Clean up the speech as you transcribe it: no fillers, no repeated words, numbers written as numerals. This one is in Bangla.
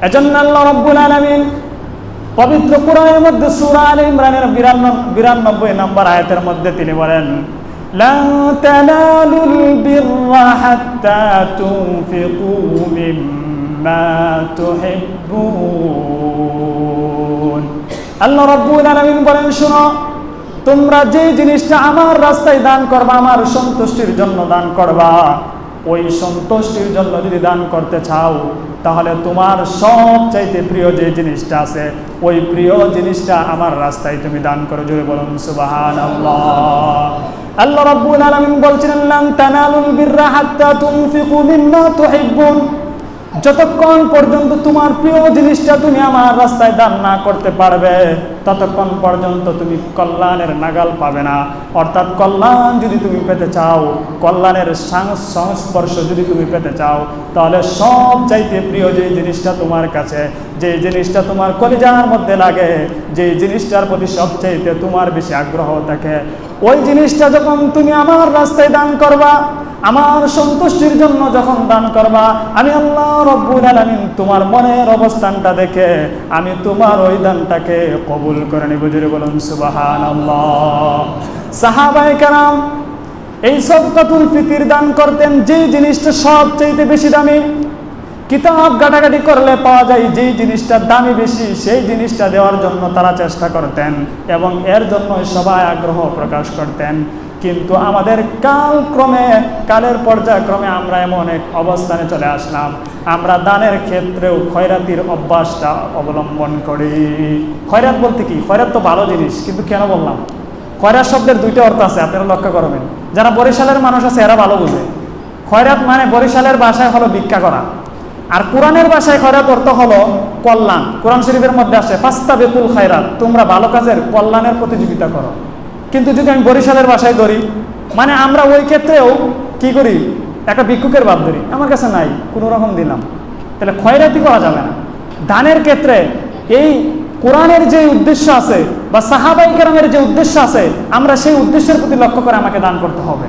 এজন্য আল্লাহ রাব্বুল আলামিন পবিত্র কোরআনের মধ্যে সূরা আলে ইমরানের 92 নম্বর আয়াতের মধ্যে তিনি বলেন, লান তানালুল বিররা হাত্তা তুনফিকু মিম্মা তুহিব্বুন। আল্লাহ রাব্বুল আলামিন বলেন, শোনো, তোমরা যে জিনিসটা আমার রাস্তায় দান করবা, আমার সন্তুষ্টির জন্য দান করবা, ওই সন্তুষ্টির জন্য যদি দান করতে চাও, তাহলে তোমার সবচাইতে প্রিয় যে জিনিসটা আছে, ওই প্রিয় জিনিসটা আমার রাস্তায় তুমি দান করো। জোরে বলুন সুবহানাল্লাহ। আল্লাহ রাব্বুল আলামিন বলছেন, লান তানালুল বিররা হাত্তা তুনফিকু মিম্মা তুহিব্বুন। যতক্ষণ পর্যন্ত তোমার প্রিয় জিনিসটা তুমি আমার রাস্তায় দান না করতে পারবে, ততক্ষণ পর্যন্ত তুমি কল্যাণের নাগাল পাবে না। অর্থাৎ কল্যাণ যদি তুমি পেতে চাও, কল্যাণের সংস্পর্শ যদি তুমি পেতে চাও, তাহলে সব চাইতে প্রিয় যে জিনিসটা তোমার কাছে, যে জিনিসটা তোমার কলিজার মধ্যে লাগে, যে জিনিসটার প্রতি সবচাইতে তোমার বেশি আগ্রহ থাকে, ওই জিনিসটা যখন তুমি আমার রাস্তায় দান করবা, আমার সন্তুষ্টির জন্য যখন দান করবা, আমি আল্লাহ রাব্বুল আলামিন তোমার মনের অবস্থানটা দেখে আমি তোমার ওই দানটাকে কবুল করে নিব। জোরে বলুন সুবহানাল্লাহ। সাহাবায়ে কেরাম এই সাদকাতুল ফিতর দান করতেন, যে জিনিসটা সবচেয়ে বেশি দামি, কিতাব ঘাটাঘাটি করলে পাওয়া যায় যে জিনিসটার দামি বেশি, সেই জিনিসটা দেওয়ার জন্য তারা চেষ্টা করতেন এবং এর জন্য সবাই আগ্রহ প্রকাশ করতেন। কিন্তু আমাদের কালের পর্যায়ক্রমে আমরা এমন এক অবস্থানে চলে আসলাম, আমরা দানের ক্ষেত্রেও খয়রাতির অভ্যাসটা অবলম্বন করি। খয়রাত বলতে কি? খয়রাত তো ভালো জিনিস, কিন্তু কেন বললাম? খয়রাত শব্দের দুইটা অর্থ আছে, আপনারা লক্ষ্য করবেন। যারা বরিশালের মানুষ আছে এরা ভালো বুঝে। খয়রাত মানে বরিশালের ভাষায় হলো ভিক্ষা করা, আর কোরআনের ভাষায় খয়রাত অর্থ হলো কল্যাণ। কোরআন শরীফের মধ্যে আছে, ফাস্তাবিকুল খায়রাত, তোমরা ভালো কাজের কল্যাণের প্রতিযোগিতা করো। কিন্তু যদি আমি বরিশালের ভাষায় ধরি, মানে আমরা ওই ক্ষেত্রেও কি করি? একটা ভিক্ষুকের ভাব ধরি, আমার কাছে নাই, কোনো রকম দিলাম, তাহলে খয়রাতি করা যাবে না। দানের ক্ষেত্রে এই কোরআনের যে উদ্দেশ্য আছে বা সাহাবায়ে কেরামের যে উদ্দেশ্য আছে, আমরা সেই উদ্দেশ্যের প্রতি লক্ষ্য করে আমাকে দান করতে হবে।